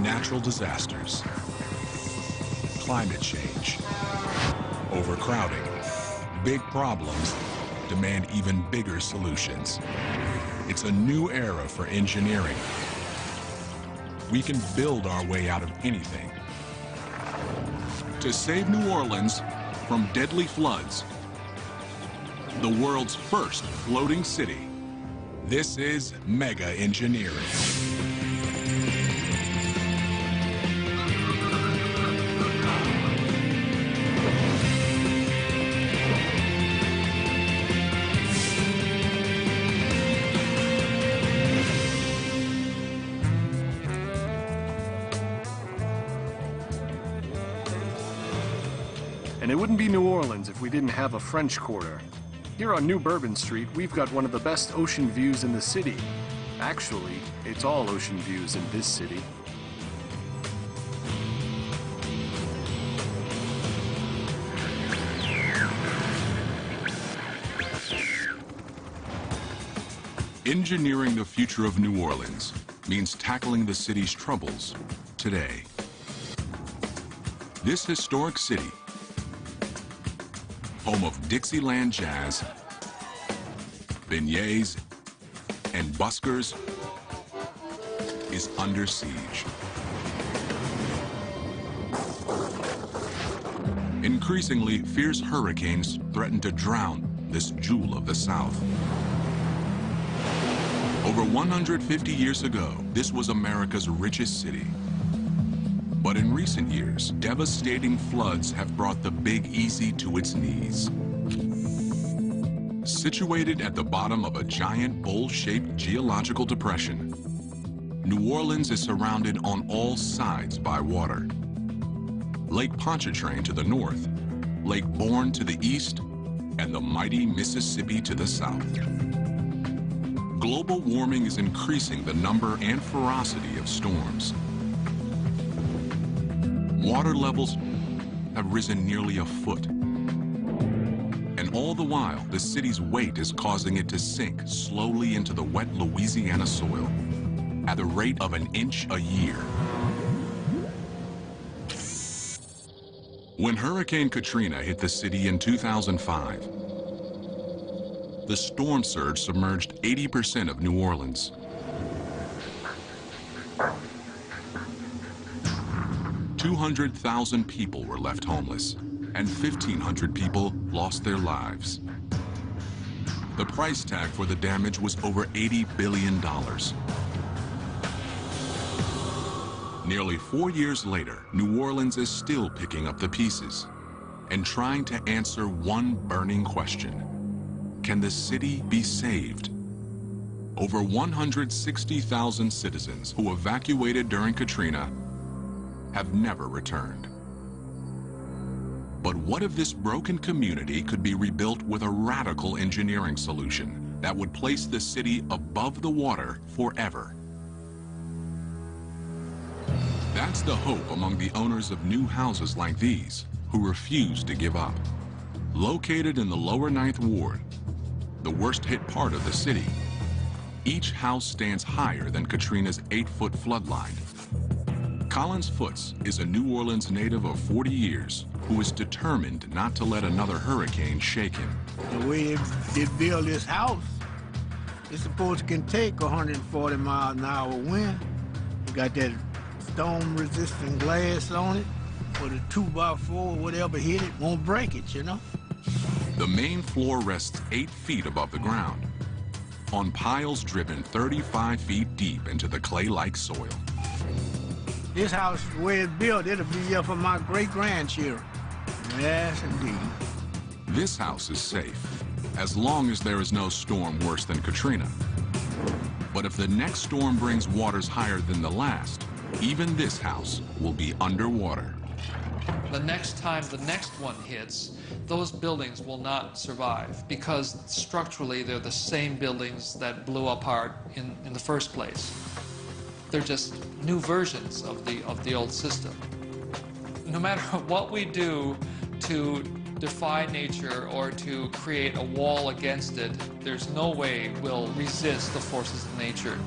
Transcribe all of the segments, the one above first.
Natural disasters, climate change, overcrowding. Big problems demand even bigger solutions. It's a new era for engineering. We can build our way out of anything. To save New Orleans from deadly floods, the world's first floating city, this is Mega Engineering. And it wouldn't be New Orleans if we didn't have a French Quarter. Here on New Bourbon Street, we've got one of the best ocean views in the city. Actually, it's all ocean views in this city. Engineering the future of New Orleans means tackling the city's troubles today. This historic city, home of Dixieland Jazz, beignets, and buskers, is under siege. Increasingly, fierce hurricanes threaten to drown this jewel of the South. Over 150 years ago, this was America's richest city. But in recent years, devastating floods have brought the Big Easy to its knees. Situated at the bottom of a giant bowl-shaped geological depression, New Orleans is surrounded on all sides by water. Lake Pontchartrain to the north, Lake Borgne to the east, and the mighty Mississippi to the south. Global warming is increasing the number and ferocity of storms. Water levels have risen nearly a foot. And all the while, the city's weight is causing it to sink slowly into the wet Louisiana soil at the rate of an inch a year. When Hurricane Katrina hit the city in 2005, the storm surge submerged 80% of New Orleans. 200,000 people were left homeless, and 1,500 people lost their lives. The price tag for the damage was over $80 billion. Nearly 4 years later, New Orleans is still picking up the pieces and trying to answer one burning question. Can the city be saved? Over 160,000 citizens who evacuated during Katrina have never returned. But what if this broken community could be rebuilt with a radical engineering solution that would place the city above the water forever? That's the hope among the owners of new houses like these who refuse to give up. Located in the lower 9th Ward, the worst hit part of the city, each house stands higher than Katrina's 8-foot floodline. Collins Foots is a New Orleans native of 40 years who is determined not to let another hurricane shake him. The way they build this house, it's supposed to can take 140 miles an hour wind. You got that storm-resistant glass on it, with a 2x4, whatever hit it, won't break it, you know? The main floor rests 8 feet above the ground, on piles driven 35 feet deep into the clay-like soil. This house, the way it's built, it'll be here for my great-grandchildren. Yes, indeed. This house is safe, as long as there is no storm worse than Katrina. But if the next storm brings waters higher than the last, even this house will be underwater. The next time the next one hits, those buildings will not survive because structurally they're the same buildings that blew apart in the first place. They're just new versions of the old system. No matter what we do to defy nature or to create a wall against it, there's no way we'll resist the forces of nature.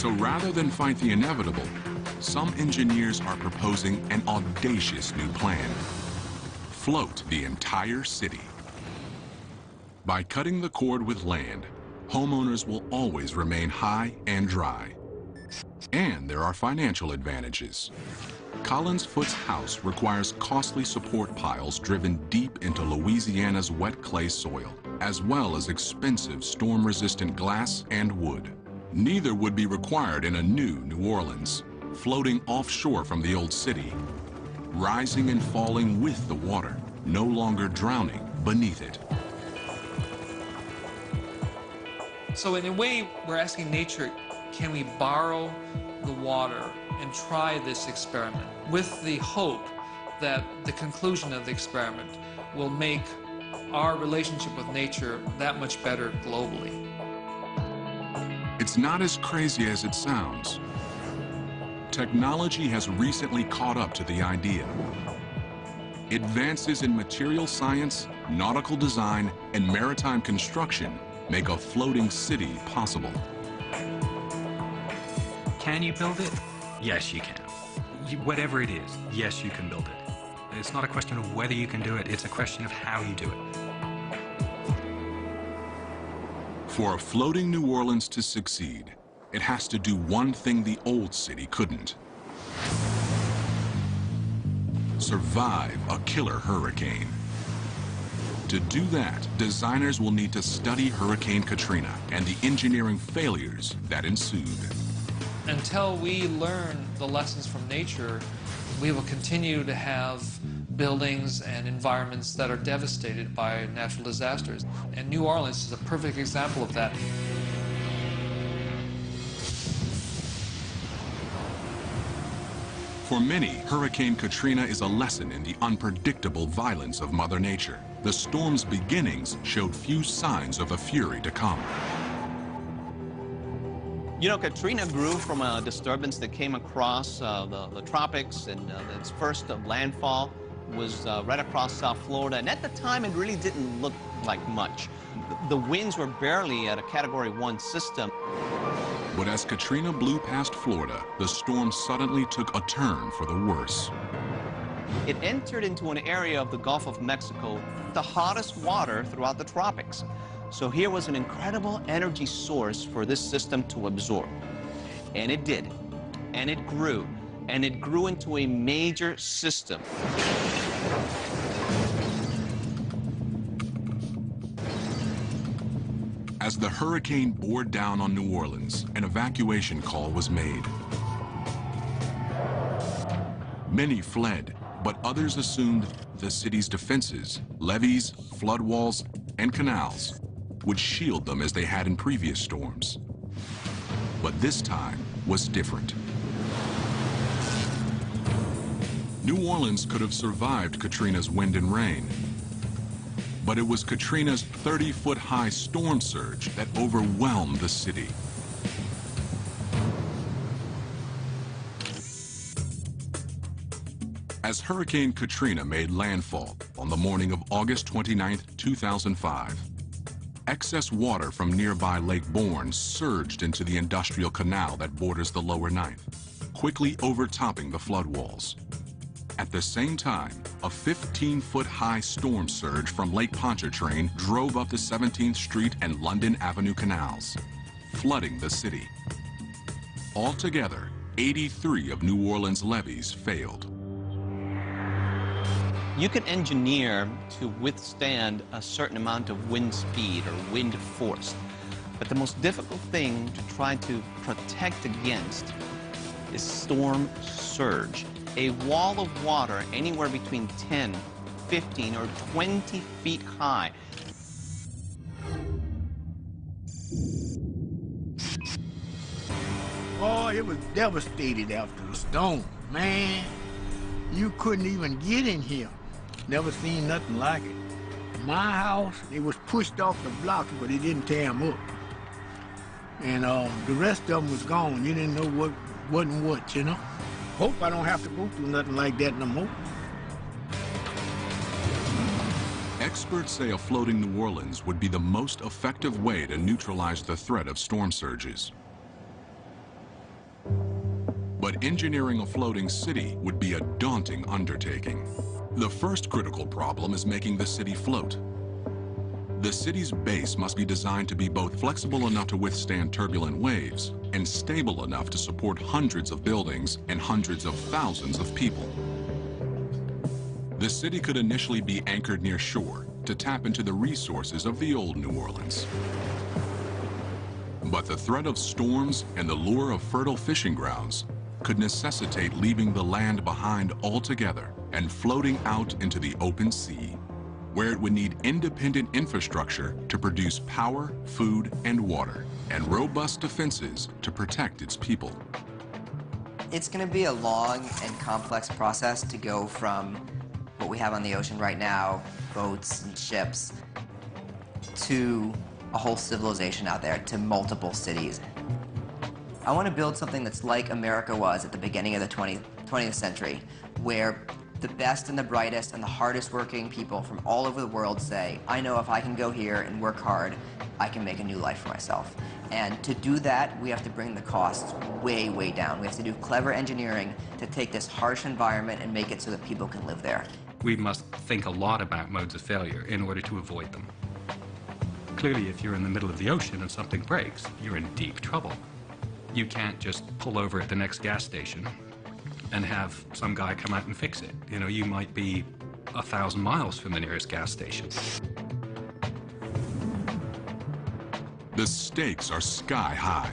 So rather than fight the inevitable, some engineers are proposing an audacious new plan. Float the entire city. By cutting the cord with land, homeowners will always remain high and dry. And there are financial advantages. Collins Foot's house requires costly support piles driven deep into Louisiana's wet clay soil, as well as expensive storm-resistant glass and wood. Neither would be required in a new New Orleans, floating offshore from the old city, rising and falling with the water, no longer drowning beneath it. So in a way, we're asking nature, can we borrow the water and try this experiment with the hope that the conclusion of the experiment will make our relationship with nature that much better globally? It's not as crazy as it sounds. Technology has recently caught up to the idea. Advances in material science, nautical design, and maritime construction make a floating city possible. Can you build it? Yes, you can. Whatever it is, yes, you can build it. It's not a question of whether you can do it, it's a question of how you do it. For a floating New Orleans to succeed, it has to do one thing the old city couldn't. Survive a killer hurricane. To do that, designers will need to study Hurricane Katrina and the engineering failures that ensued. Until we learn the lessons from nature, we will continue to have buildings and environments that are devastated by natural disasters. And New Orleans is a perfect example of that. For many, Hurricane Katrina is a lesson in the unpredictable violence of Mother Nature. The storm's beginnings showed few signs of a fury to come. You know, Katrina grew from a disturbance that came across the tropics, and its first landfall was right across South Florida. And at the time, it really didn't look like much. The winds were barely at a Category 1 system. But as Katrina blew past Florida, the storm suddenly took a turn for the worse. It entered into an area of the Gulf of Mexico, the hottest water throughout the tropics. So here was an incredible energy source for this system to absorb. And it did. And it grew. And it grew into a major system. As the hurricane bore down on New Orleans, an evacuation call was made. Many fled, but others assumed the city's defenses, levees, flood walls, and canals would shield them as they had in previous storms. But this time was different. New Orleans could have survived Katrina's wind and rain, but it was Katrina's 30-foot-high storm surge that overwhelmed the city. As Hurricane Katrina made landfall on the morning of August 29, 2005, excess water from nearby Lake Borgne surged into the industrial canal that borders the lower Ninth, quickly overtopping the flood walls. At the same time, a 15-foot-high storm surge from Lake Pontchartrain drove up the 17th Street and London Avenue canals, flooding the city. Altogether, 83 of New Orleans' levees failed. You can engineer to withstand a certain amount of wind speed or wind force, but the most difficult thing to try to protect against is storm surge. A wall of water anywhere between 10, 15, or 20 feet high. Oh, it was devastated after the storm, man. You couldn't even get in here. Never seen nothing like it. My house, it was pushed off the blocks, but it didn't tear them up. And the rest of them was gone. You didn't know what wasn't what, you know? Hope I don't have to go through nothing like that no more. Experts say a floating New Orleans would be the most effective way to neutralize the threat of storm surges. But engineering a floating city would be a daunting undertaking. The first critical problem is making the city float. The city's base must be designed to be both flexible enough to withstand turbulent waves and stable enough to support hundreds of buildings and hundreds of thousands of people. The city could initially be anchored near shore to tap into the resources of the old New Orleans. But the threat of storms and the lure of fertile fishing grounds could necessitate leaving the land behind altogether and floating out into the open sea, where it would need independent infrastructure to produce power, food, and water, and robust defenses to protect its people. It's going to be a long and complex process to go from what we have on the ocean right now, boats and ships, to a whole civilization out there, to multiple cities. I want to build something that's like America was at the beginning of the 20th century, where the best and the brightest and the hardest working people from all over the world say, I know if I can go here and work hard, I can make a new life for myself. And to do that, we have to bring the costs way, way down. We have to do clever engineering to take this harsh environment and make it so that people can live there. We must think a lot about modes of failure in order to avoid them. Clearly, if you're in the middle of the ocean and something breaks, you're in deep trouble. You can't just pull over at the next gas station and have some guy come out and fix it. You know, you might be 1,000 miles from the nearest gas station. The stakes are sky high.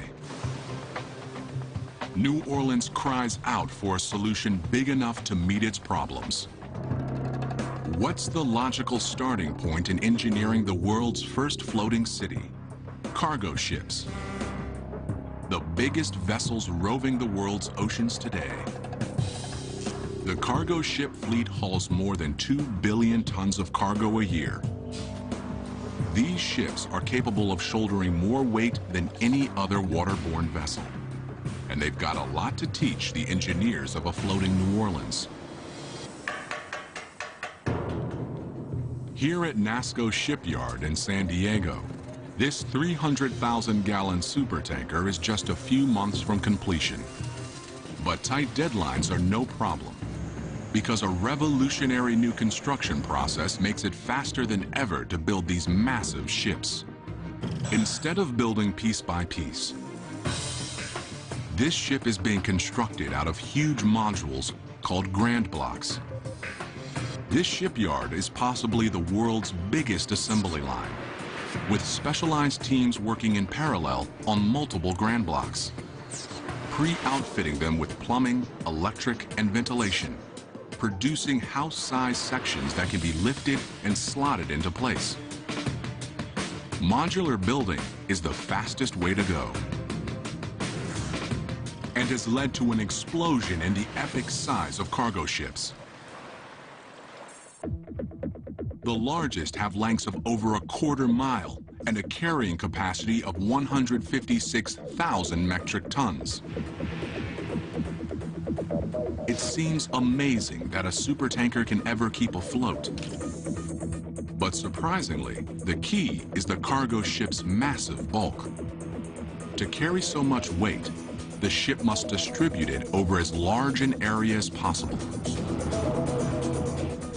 New Orleans cries out for a solution big enough to meet its problems. What's the logical starting point in engineering the world's first floating city? Cargo ships. The biggest vessels roving the world's oceans today. The cargo ship fleet hauls more than 2 billion tons of cargo a year. These ships are capable of shouldering more weight than any other waterborne vessel. And they've got a lot to teach the engineers of a floating New Orleans. Here at NASSCO Shipyard in San Diego, this 300,000-gallon supertanker is just a few months from completion. But tight deadlines are no problem, because a revolutionary new construction process makes it faster than ever to build these massive ships. Instead of building piece by piece, this ship is being constructed out of huge modules called grand blocks. This shipyard is possibly the world's biggest assembly line, with specialized teams working in parallel on multiple grand blocks, pre-outfitting them with plumbing, electric, and ventilation, producing house-sized sections that can be lifted and slotted into place. Modular building is the fastest way to go, and has led to an explosion in the epic size of cargo ships. The largest have lengths of over a quarter mile and a carrying capacity of 156,000 metric tons. It seems amazing that a supertanker can ever keep afloat. But surprisingly, the key is the cargo ship's massive bulk. To carry so much weight, the ship must distribute it over as large an area as possible.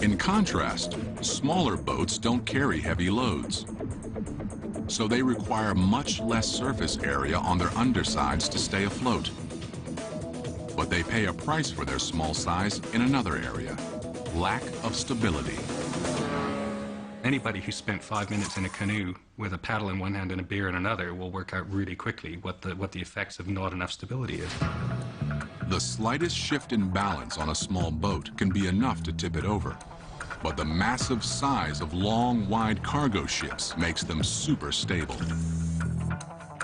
In contrast, smaller boats don't carry heavy loads, so they require much less surface area on their undersides to stay afloat. But they pay a price for their small size in another area: lack of stability. Anybody who spent 5 minutes in a canoe with a paddle in one hand and a beer in another will work out really quickly what the effects of not enough stability is. The slightest shift in balance on a small boat can be enough to tip it over. But the massive size of long, wide cargo ships makes them super stable.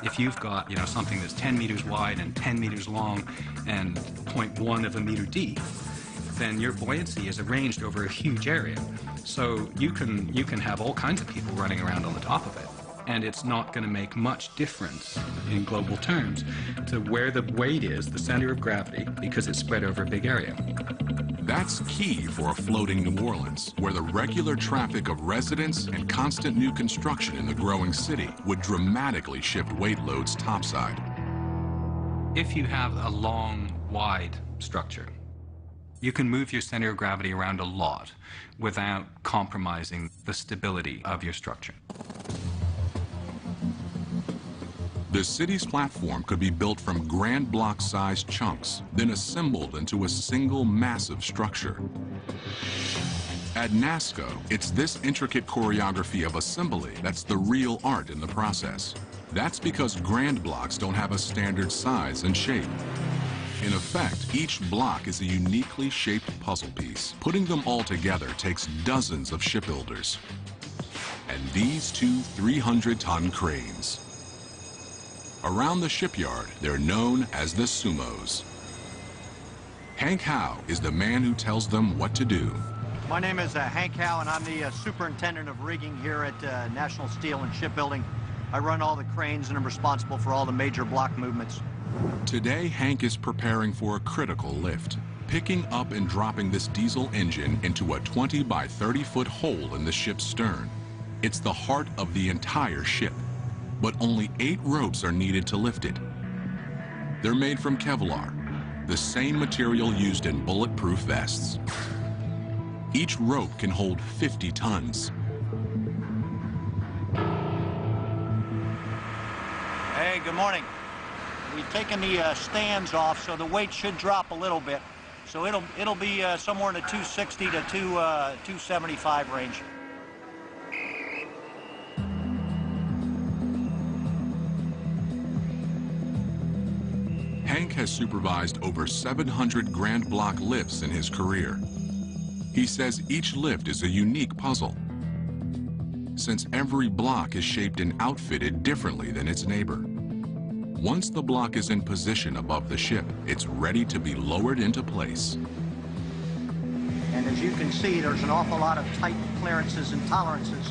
If you've got, something that's 10 meters wide and 10 meters long and 0.1 of a meter deep, then your buoyancy is arranged over a huge area. So you can have all kinds of people running around on the top of it, and it's not going to make much difference in global terms to where the weight is, the center of gravity, because it's spread over a big area. That's key for a floating New Orleans, where the regular traffic of residents and constant new construction in the growing city would dramatically shift weight loads topside. If you have a long wide structure, you can move your center of gravity around a lot without compromising the stability of your structure. The city's platform could be built from grand block-sized chunks, then assembled into a single massive structure. At NASCO, it's this intricate choreography of assembly that's the real art in the process. That's because grand blocks don't have a standard size and shape. In effect, each block is a uniquely shaped puzzle piece. Putting them all together takes dozens of shipbuilders. And these two 300-ton cranes. Around the shipyard, they're known as the Sumos. Hank Howe is the man who tells them what to do. My name is Hank Howe, and I'm the superintendent of rigging here at National Steel and Shipbuilding. I run all the cranes and I'm responsible for all the major block movements. Today, Hank is preparing for a critical lift, picking up and dropping this diesel engine into a 20 by 30-foot hole in the ship's stern. It's the heart of the entire ship, but only 8 ropes are needed to lift it. They're made from Kevlar, the same material used in bulletproof vests. Each rope can hold 50 tons. Hey, good morning. We've taken the stands off, so the weight should drop a little bit. So it'll be somewhere in the 260 to 275 range. Hank has supervised over 700 grand block lifts in his career. He says each lift is a unique puzzle, since every block is shaped and outfitted differently than its neighbor. Once the block is in position above the ship, it's ready to be lowered into place. And as you can see, there's an awful lot of tight clearances and tolerances.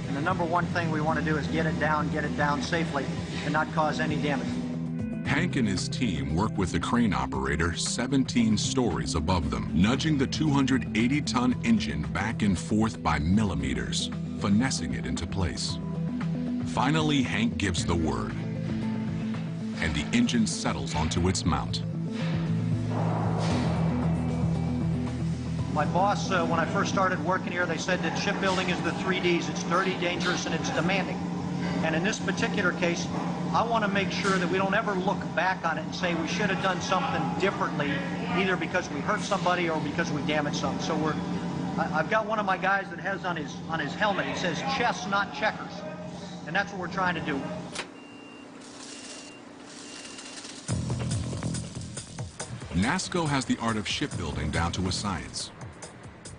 And the number one thing we want to do is get it down safely and not cause any damage. Hank and his team work with the crane operator 17 stories above them, nudging the 280-ton engine back and forth by millimeters, finessing it into place. Finally, Hank gives the word, and the engine settles onto its mount. My boss, when I first started working here, they said that shipbuilding is the 3 Ds. It's dirty, dangerous, and it's demanding. And in this particular case, I want to make sure that we don't ever look back on it and say we should have done something differently, either because we hurt somebody or because we damaged something. So I've got one of my guys that has on his helmet, it says chess, not checkers. And that's what we're trying to do. NASCO has the art of shipbuilding down to a science.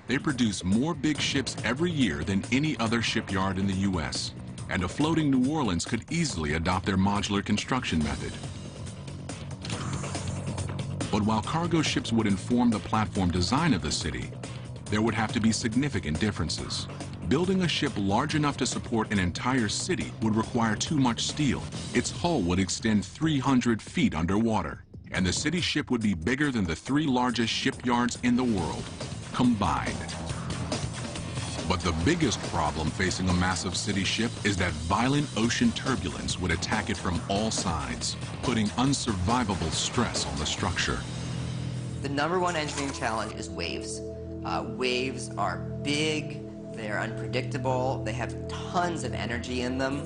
They produce more big ships every year than any other shipyard in the U.S., and a floating New Orleans could easily adopt their modular construction method. But while cargo ships would inform the platform design of the city, there would have to be significant differences. Building a ship large enough to support an entire city would require too much steel. Its hull would extend 300 feet underwater, and the city ship would be bigger than the 3 largest shipyards in the world, combined. But the biggest problem facing a massive city ship is that violent ocean turbulence would attack it from all sides, putting unsurvivable stress on the structure. The number one engineering challenge is waves. Waves are big, they're unpredictable, they have tons of energy in them.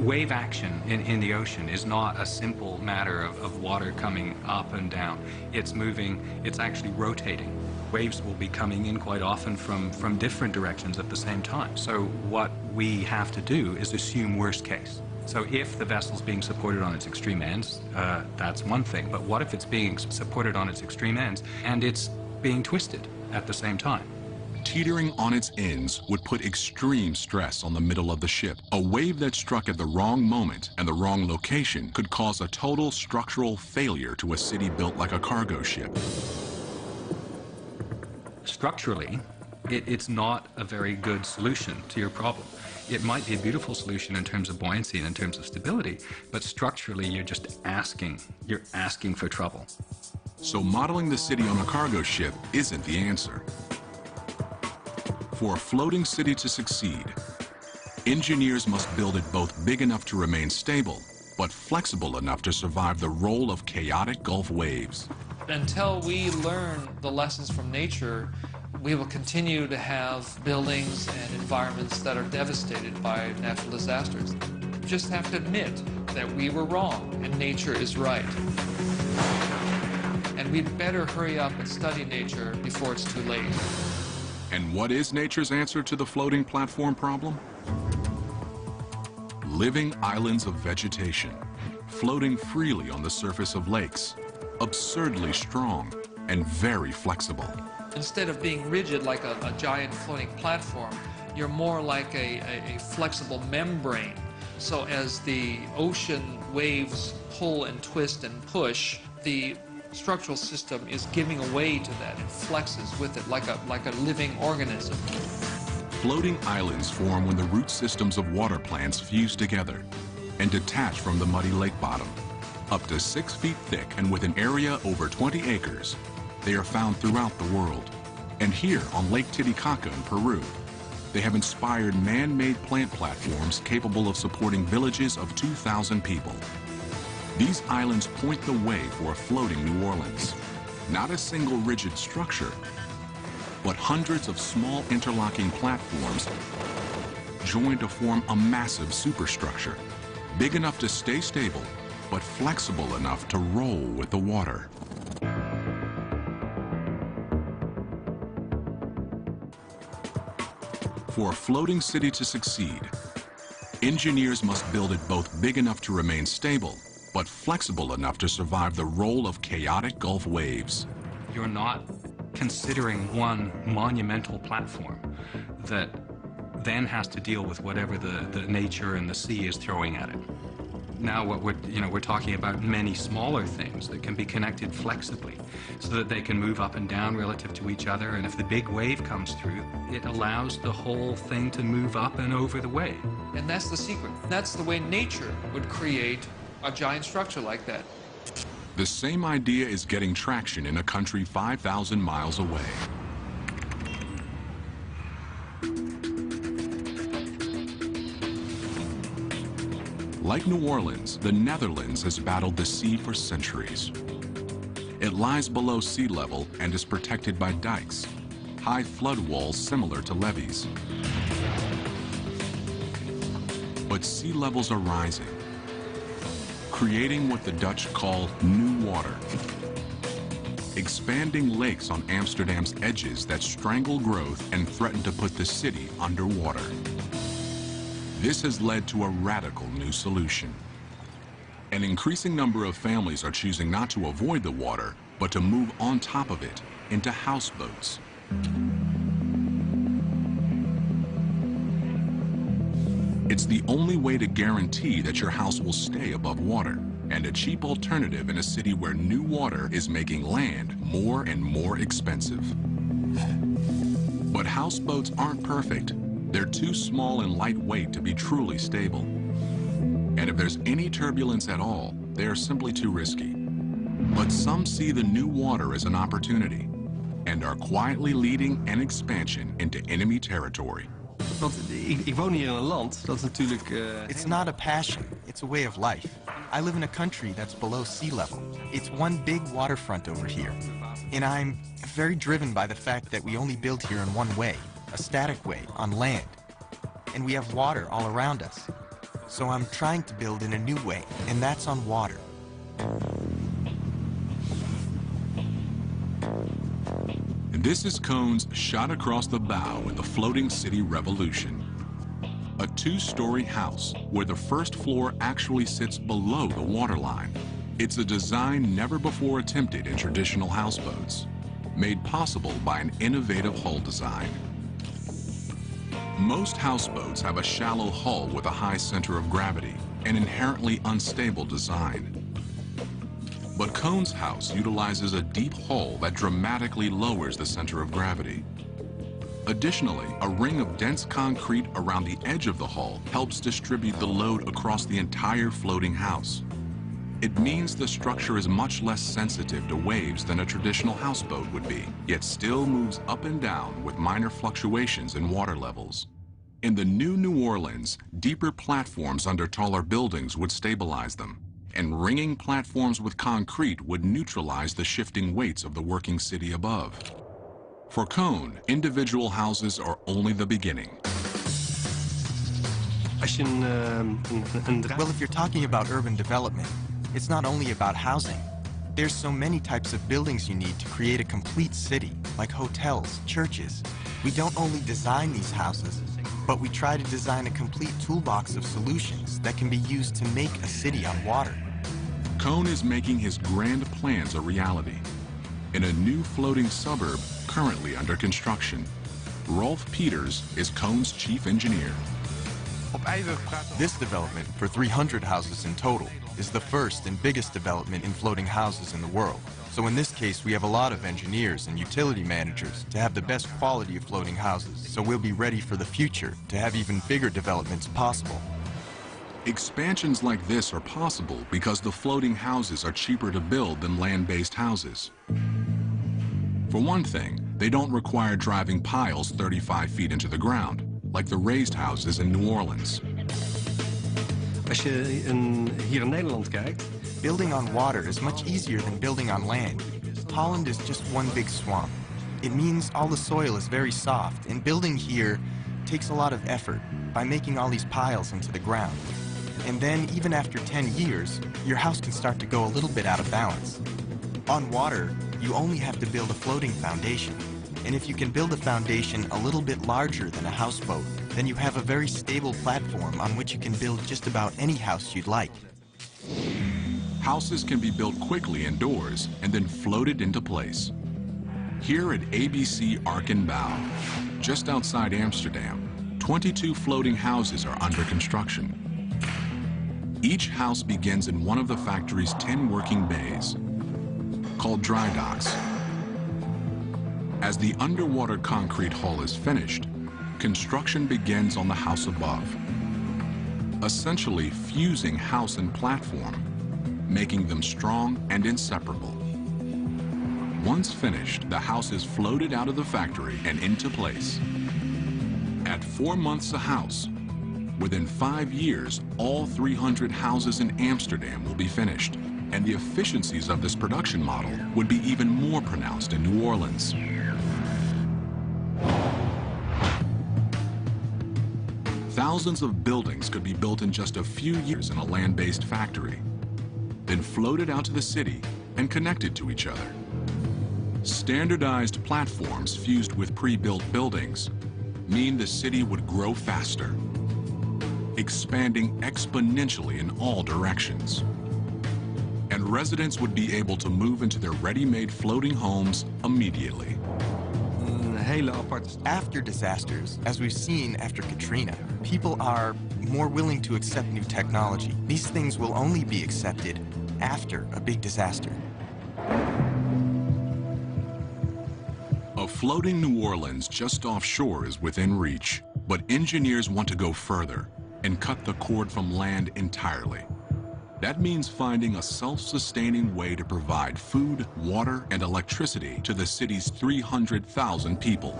Wave action in the ocean is not a simple matter of water coming up and down. It's moving, it's actually rotating. Waves will be coming in quite often from different directions at the same time. So what we have to do is assume worst case. So if the vessel's being supported on its extreme ends, that's one thing. But what if it's being supported on its extreme ends and it's being twisted at the same time? Teetering on its ends would put extreme stress on the middle of the ship. A wave that struck at the wrong moment and the wrong location could cause a total structural failure to a city built like a cargo ship. Structurally, it's not a very good solution to your problem. It might be a beautiful solution in terms of buoyancy and in terms of stability, but structurally you're just asking for trouble. So modeling the city on a cargo ship isn't the answer. For a floating city to succeed, engineers must build it both big enough to remain stable but flexible enough to survive the role of chaotic Gulf waves. Until we learn the lessons from nature, we will continue to have buildings and environments that are devastated by natural disasters. We just have to admit that we were wrong and nature is right. And we'd better hurry up and study nature before it's too late. And what is nature's answer to the floating platform problem? Living islands of vegetation, floating freely on the surface of lakes, absurdly strong and very flexible. Instead of being rigid like a giant floating platform, you're more like a flexible membrane. So as the ocean waves pull and twist and push, the structural system is giving away to that and flexes with it like a living organism. Floating islands form when the root systems of water plants fuse together and detach from the muddy lake bottom. Up to 6 feet thick and with an area over 20 acres, they are found throughout the world. And here on Lake Titicaca in Peru, they have inspired man-made plant platforms capable of supporting villages of 2,000 people. These islands point the way for a floating New Orleans. Not a single rigid structure, but hundreds of small interlocking platforms joined to form a massive superstructure, big enough to stay stable, but flexible enough to roll with the water. For a floating city to succeed, engineers must build it both big enough to remain stable, but flexible enough to survive the role of chaotic Gulf waves. You're not considering one monumental platform that then has to deal with whatever the nature and the sea is throwing at it. Now what we're talking about many smaller things that can be connected flexibly so that they can move up and down relative to each other, and if the big wave comes through, it allows the whole thing to move up and over the wave. And that's the secret. That's the way nature would create a giant structure like that. The same idea is getting traction in a country 5,000 miles away. Like New Orleans, the Netherlands has battled the sea for centuries. It lies below sea level and is protected by dikes, high flood walls similar to levees. But sea levels are rising, creating what the Dutch call new water, expanding lakes on Amsterdam's edges that strangle growth and threaten to put the city underwater. This has led to a radical new solution. An increasing number of families are choosing not to avoid the water, but to move on top of it into houseboats. It's the only way to guarantee that your house will stay above water, and a cheap alternative in a city where new water is making land more and more expensive. But houseboats aren't perfect. They're too small and lightweight to be truly stable. And if there's any turbulence at all, they are simply too risky. But some see the new water as an opportunity and are quietly leading an expansion into enemy territory. Want ik woon hier in een land, dat is natuurlijk... It's not a passion, it's a way of life. I live in a country that's below sea level. It's one big waterfront over here. And I'm very driven by the fact that we only build here in one way, a static way, on land. And we have water all around us. So I'm trying to build in a new way, and that's on water. This is Cohn's shot across the bow in the floating city revolution. A 2-story house where the first floor actually sits below the waterline. It's a design never before attempted in traditional houseboats, made possible by an innovative hull design. Most houseboats have a shallow hull with a high center of gravity, an inherently unstable design. But Cohn's house utilizes a deep hull that dramatically lowers the center of gravity. Additionally, a ring of dense concrete around the edge of the hull helps distribute the load across the entire floating house. It means the structure is much less sensitive to waves than a traditional houseboat would be, yet still moves up and down with minor fluctuations in water levels. In the new New Orleans, deeper platforms under taller buildings would stabilize them, and ringing platforms with concrete would neutralize the shifting weights of the working city above. For Cone, individual houses are only the beginning. Well, if you're talking about urban development, it's not only about housing. There's so many types of buildings you need to create a complete city, like hotels, churches. We don't only design these houses, but we try to design a complete toolbox of solutions that can be used to make a city on water. Cone is making his grand plans a reality. In a new floating suburb currently under construction, Rolf Peters is Cone's chief engineer. This development, for 300 houses in total, is the first and biggest development in floating houses in the world. So in this case, we have a lot of engineers and utility managers to have the best quality of floating houses, so we'll be ready for the future to have even bigger developments possible. Expansions like this are possible because the floating houses are cheaper to build than land-based houses. For one thing, they don't require driving piles 35 feet into the ground, like the raised houses in New Orleans. Als je hier in Nederland kijkt, building on water is much easier than building on land. Holland is just one big swamp. It means all the soil is very soft, and building here takes a lot of effort by making all these piles into the ground. And then, even after 10 years, your house can start to go a little bit out of balance. On water, you only have to build a floating foundation. And if you can build a foundation a little bit larger than a houseboat, then you have a very stable platform on which you can build just about any house you'd like. Houses can be built quickly indoors and then floated into place. Here at ABC Arkenbouw, just outside Amsterdam, 22 floating houses are under construction. Each house begins in one of the factory's 10 working bays, called dry docks. As the underwater concrete hull is finished, construction begins on the house above, essentially fusing house and platform, making them strong and inseparable. Once finished, the house is floated out of the factory and into place. At 4 months a house, within 5 years, all 300 houses in Amsterdam will be finished, and the efficiencies of this production model would be even more pronounced in New Orleans. Thousands of buildings could be built in just a few years in a land-based factory, then floated out to the city and connected to each other. Standardized platforms fused with pre-built buildings mean the city would grow faster, expanding exponentially in all directions. And residents would be able to move into their ready-made floating homes immediately. After disasters, as we've seen after Katrina, people are more willing to accept new technology. These things will only be accepted after a big disaster. A floating New Orleans just offshore is within reach, but engineers want to go further and cut the cord from land entirely. That means finding a self-sustaining way to provide food, water, and electricity to the city's 300,000 people.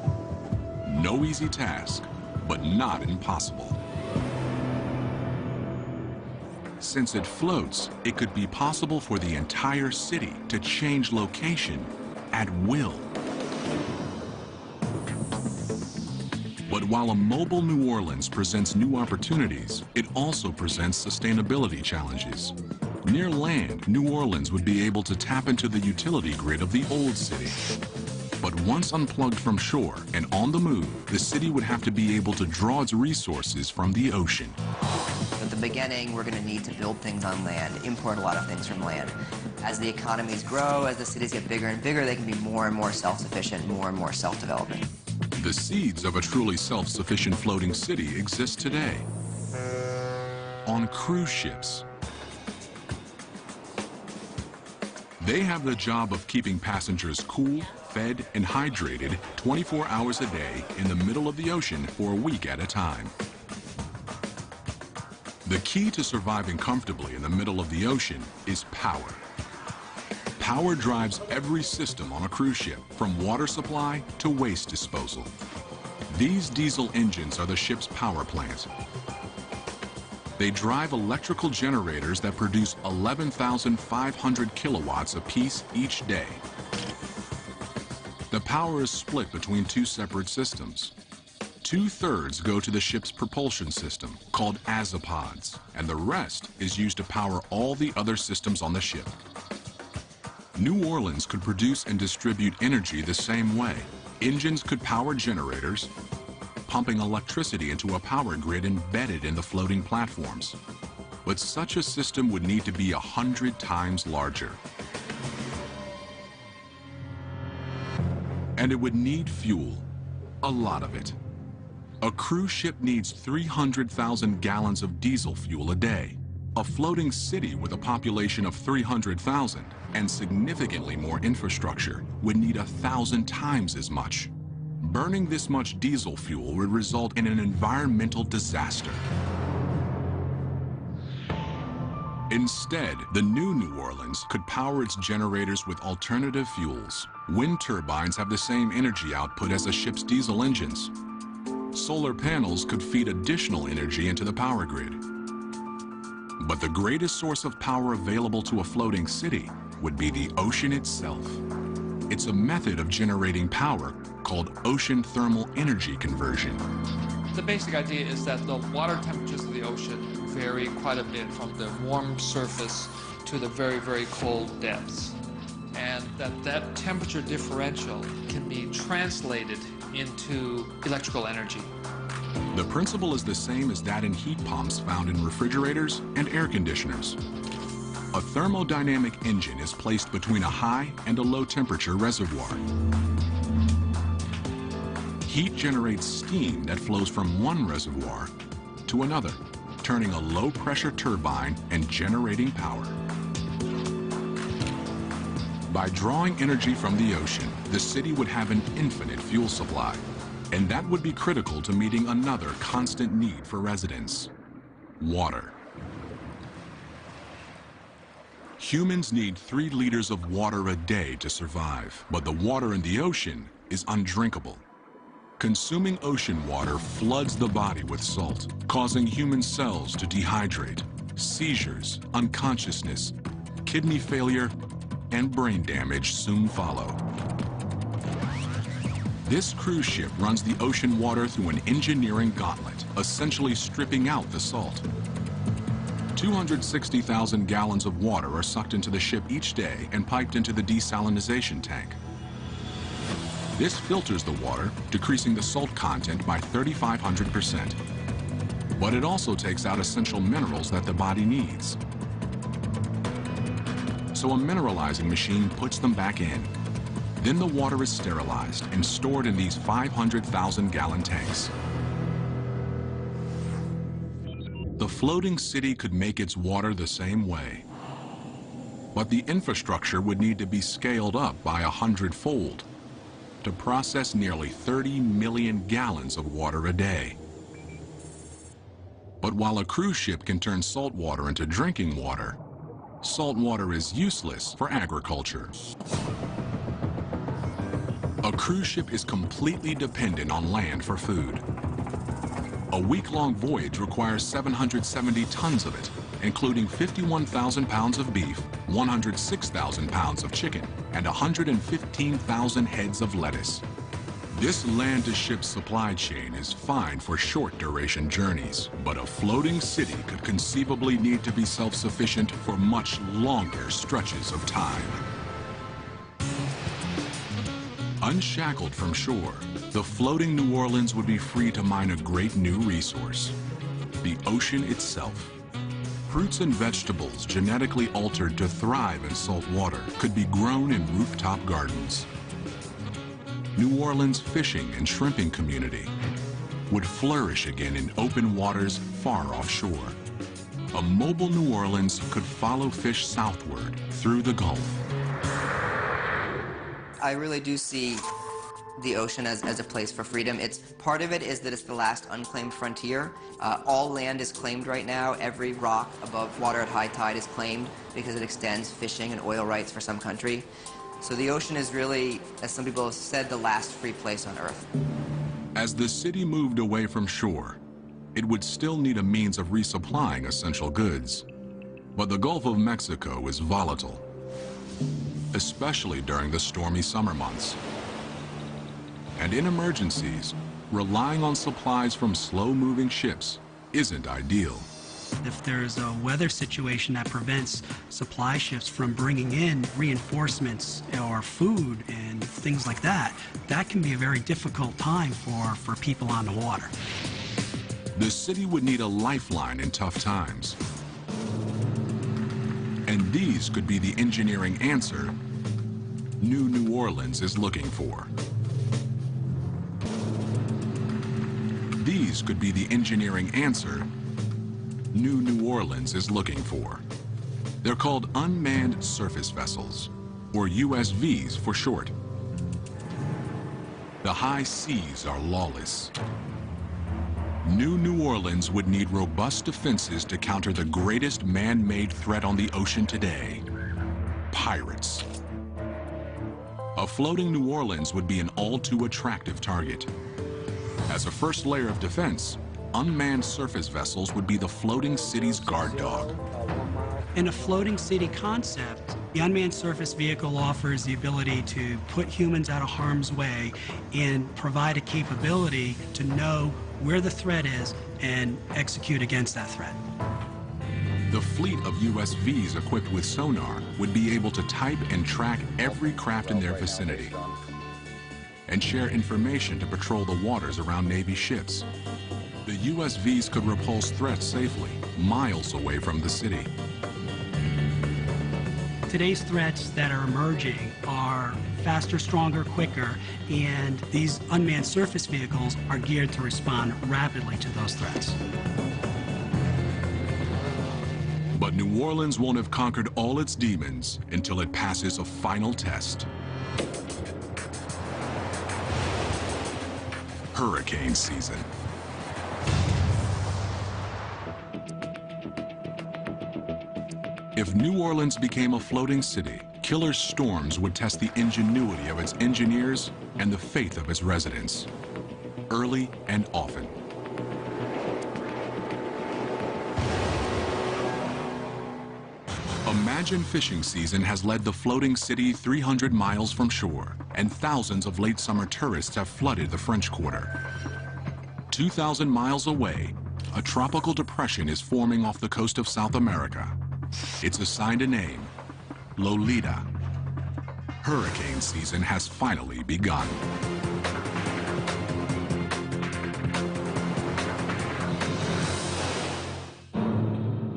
No easy task, but not impossible. Since it floats, it could be possible for the entire city to change location at will. But while a mobile New Orleans presents new opportunities, it also presents sustainability challenges. Near land, New Orleans would be able to tap into the utility grid of the old city. But once unplugged from shore and on the move, the city would have to be able to draw its resources from the ocean. At the beginning, we're going to need to build things on land, import a lot of things from land. As the economies grow, as the cities get bigger and bigger, they can be more and more self-sufficient, more and more self-developing. The seeds of a truly self-sufficient floating city exist today on cruise ships. They have the job of keeping passengers cool, fed, and hydrated 24 hours a day in the middle of the ocean for a week at a time. The key to surviving comfortably in the middle of the ocean is power. Power drives every system on a cruise ship, from water supply to waste disposal. These diesel engines are the ship's power plant. They drive electrical generators that produce 11,500 kilowatts apiece each day. The power is split between two separate systems. 2/3 go to the ship's propulsion system, called azipods, and the rest is used to power all the other systems on the ship. New Orleans could produce and distribute energy the same way. Engines could power generators, pumping electricity into a power grid embedded in the floating platforms. But such a system would need to be 100 times larger. And it would need fuel, a lot of it. A cruise ship needs 300,000 gallons of diesel fuel a day. A floating city with a population of 300,000 and significantly more infrastructure would need 1,000 times as much. Burning this much diesel fuel would result in an environmental disaster. Instead, the New Orleans could power its generators with alternative fuels. Wind turbines have the same energy output as a ship's diesel engines. Solar panels could feed additional energy into the power grid. But the greatest source of power available to a floating city would be the ocean itself. It's a method of generating power called ocean thermal energy conversion. The basic idea is that the water temperatures of the ocean vary quite a bit from the warm surface to the very, very cold depths. And that temperature differential can be translated into electrical energy. The principle is the same as that in heat pumps found in refrigerators and air conditioners. A thermodynamic engine is placed between a high and a low temperature reservoir. Heat generates steam that flows from one reservoir to another, turning a low pressure turbine and generating power. By drawing energy from the ocean, the city would have an infinite fuel supply, and that would be critical to meeting another constant need for residents: water. Humans need 3 liters of water a day to survive, but the water in the ocean is undrinkable. Consuming ocean water floods the body with salt, causing human cells to dehydrate. Seizures, unconsciousness, kidney failure, and brain damage soon follow. This cruise ship runs the ocean water through an engineering gauntlet, essentially stripping out the salt. 260,000 gallons of water are sucked into the ship each day and piped into the desalinization tank. This filters the water, decreasing the salt content by 3,500%. But it also takes out essential minerals that the body needs. So a mineralizing machine puts them back in. Then the water is sterilized and stored in these 500,000 gallon tanks. The floating city could make its water the same way. But the infrastructure would need to be scaled up by 100-fold to process nearly 30 million gallons of water a day. But while a cruise ship can turn salt water into drinking water, salt water is useless for agriculture. A cruise ship is completely dependent on land for food. A week-long voyage requires 770 tons of it, including 51,000 pounds of beef, 106,000 pounds of chicken, and 115,000 heads of lettuce. This land-to-ship supply chain is fine for short-duration journeys, but a floating city could conceivably need to be self-sufficient for much longer stretches of time. Unshackled from shore, the floating New Orleans would be free to mine a great new resource: the ocean itself. Fruits and vegetables genetically altered to thrive in salt water could be grown in rooftop gardens. New Orleans' fishing and shrimping community would flourish again in open waters far offshore. A mobile New Orleans could follow fish southward through the Gulf. I really do see the ocean as a place for freedom. Part of it is that it's the last unclaimed frontier. All land is claimed right now. Every rock above water at high tide is claimed because it extends fishing and oil rights for some country. So the ocean is really, as some people have said, the last free place on Earth. As the city moved away from shore, it would still need a means of resupplying essential goods. But the Gulf of Mexico is volatile, especially during the stormy summer months. And in emergencies, relying on supplies from slow-moving ships isn't ideal. If there's a weather situation that prevents supply ships from bringing in reinforcements or food and things like that, that can be a very difficult time for people on the water. The city would need a lifeline in tough times. And these could be the engineering answer New Orleans is looking for. These could be the engineering answer New Orleans is looking for. They're called unmanned surface vessels, or USVs for short. The high seas are lawless. New Orleans would need robust defenses to counter the greatest man-made threat on the ocean today: pirates. A floating New Orleans would be an all-too-attractive target. As a first layer of defense, unmanned surface vessels would be the floating city's guard dog. In a floating city concept, the unmanned surface vehicle offers the ability to put humans out of harm's way and provide a capability to know where the threat is and execute against that threat. The fleet of USVs equipped with sonar would be able to type and track every craft in their vicinity and share information to patrol the waters around Navy ships. The USVs could repulse threats safely, miles away from the city. Today's threats that are emerging are faster, stronger, quicker, and these unmanned surface vehicles are geared to respond rapidly to those threats. But New Orleans won't have conquered all its demons until it passes a final test. Hurricane season. If New Orleans became a floating city, killer storms would test the ingenuity of its engineers and the faith of its residents, early and often. Imagine fishing season has led the floating city 300 miles from shore, and thousands of late summer tourists have flooded the French Quarter. 2,000 miles away, a tropical depression is forming off the coast of South America. It's assigned a name: Lolita. Hurricane season has finally begun.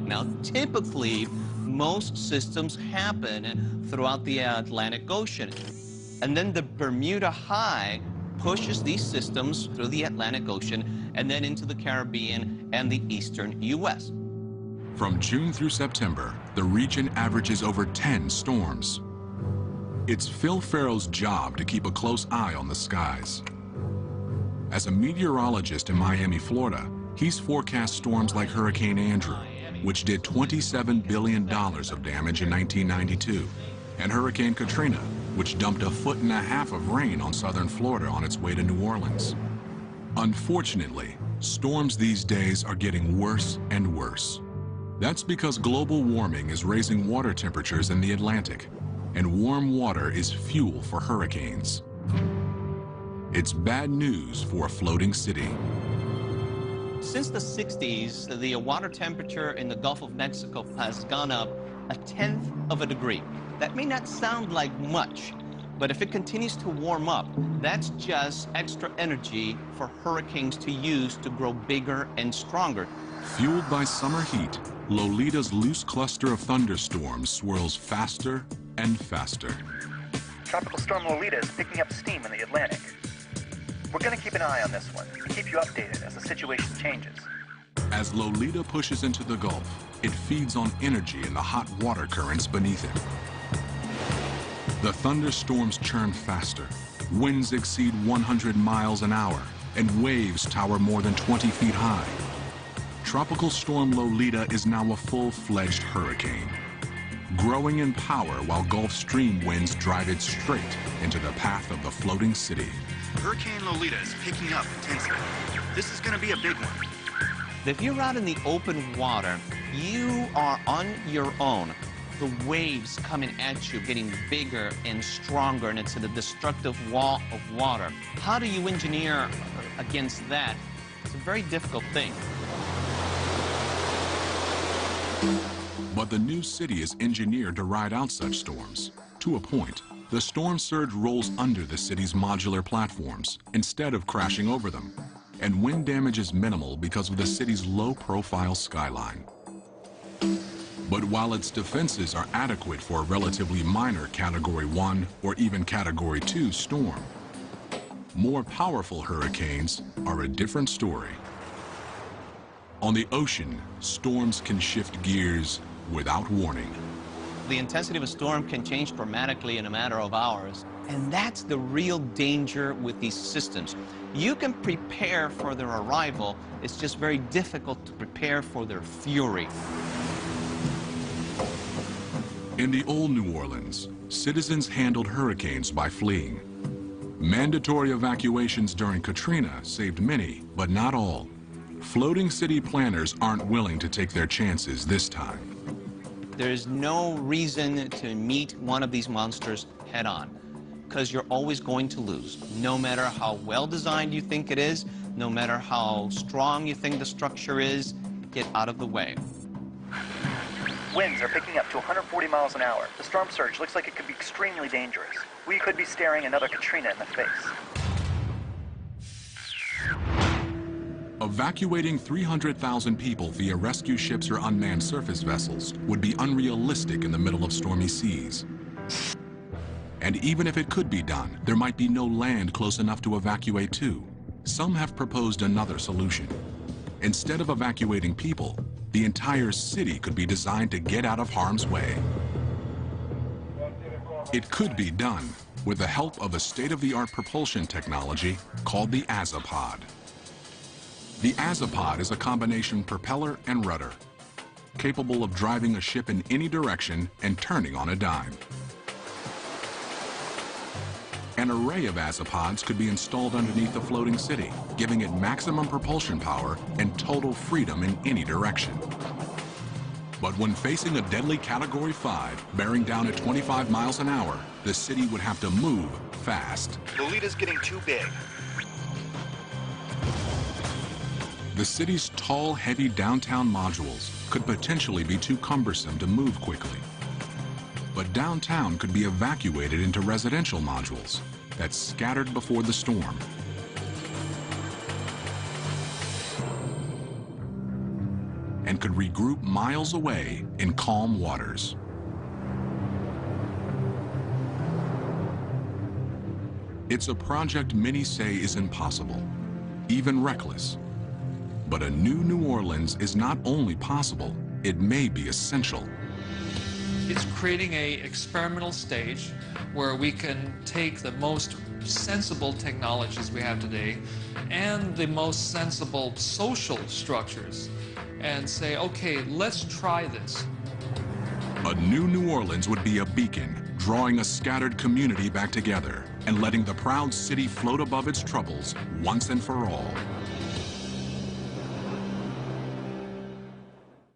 Now, typically, most systems happen throughout the Atlantic Ocean. And then the Bermuda High pushes these systems through the Atlantic Ocean and then into the Caribbean and the eastern U.S. From June through September, the region averages over 10 storms. It's Phil Farrow's job to keep a close eye on the skies. As a meteorologist in Miami, Florida, he's forecast storms like Hurricane Andrew, which did $27 billion of damage in 1992, and Hurricane Katrina, which dumped 1.5 feet of rain on southern Florida on its way to New Orleans. Unfortunately, storms these days are getting worse and worse. That's because global warming is raising water temperatures in the Atlantic, and warm water is fuel for hurricanes. It's bad news for a floating city. Since the 60s, the water temperature in the Gulf of Mexico has gone up 1/10 of a degree. That may not sound like much, but if it continues to warm up, that's just extra energy for hurricanes to use to grow bigger and stronger. Fueled by summer heat, Lolita's loose cluster of thunderstorms swirls faster and faster. Tropical Storm Lolita is picking up steam in the Atlantic. We're going to keep an eye on this one and keep you updated as the situation changes. As Lolita pushes into the Gulf, it feeds on energy in the hot water currents beneath it. The thunderstorms churn faster, winds exceed 100 miles an hour, and waves tower more than 20 feet high. Tropical Storm Lolita is now a full-fledged hurricane, growing in power while Gulf Stream winds drive it straight into the path of the floating city. Hurricane Lolita is picking up intensity. This is going to be a big one. If you're out in the open water, you are on your own. The waves coming at you, getting bigger and stronger, and it's a destructive wall of water. How do you engineer against that? It's a very difficult thing. But the new city is engineered to ride out such storms. To a point, the storm surge rolls under the city's modular platforms instead of crashing over them. And wind damage is minimal because of the city's low-profile skyline. But while its defenses are adequate for a relatively minor Category 1 or even Category 2 storm, more powerful hurricanes are a different story. On the ocean, storms can shift gears without warning. The intensity of a storm can change dramatically in a matter of hours, and that's the real danger with these systems. You can prepare for their arrival, it's just very difficult to prepare for their fury. In the old New Orleans, citizens handled hurricanes by fleeing. Mandatory evacuations during Katrina saved many, but not all. Floating city planners aren't willing to take their chances this time. There is no reason to meet one of these monsters head-on, because you're always going to lose. No matter how well-designed you think it is, no matter how strong you think the structure is, get out of the way. Winds are picking up to 140 miles an hour. The storm surge looks like it could be extremely dangerous. We could be staring another Katrina in the face. Evacuating 300,000 people via rescue ships or unmanned surface vessels would be unrealistic in the middle of stormy seas. And even if it could be done, there might be no land close enough to evacuate to. Some have proposed another solution. Instead of evacuating people, the entire city could be designed to get out of harm's way. It could be done with the help of a state-of-the-art propulsion technology called the Azipod. The Azipod is a combination propeller and rudder, capable of driving a ship in any direction and turning on a dime. An array of Azipods could be installed underneath the floating city, giving it maximum propulsion power and total freedom in any direction. But when facing a deadly Category 5, bearing down at 25 miles an hour, the city would have to move fast. Lolita's getting too big. The city's tall, heavy downtown modules could potentially be too cumbersome to move quickly. But downtown could be evacuated into residential modules that scattered before the storm. And could regroup miles away in calm waters. It's a project many say is impossible, even reckless. But a new New Orleans is not only possible, it may be essential. It's creating an experimental stage where we can take the most sensible technologies we have today and the most sensible social structures and say, okay, let's try this. A new New Orleans would be a beacon, drawing a scattered community back together and letting the proud city float above its troubles once and for all.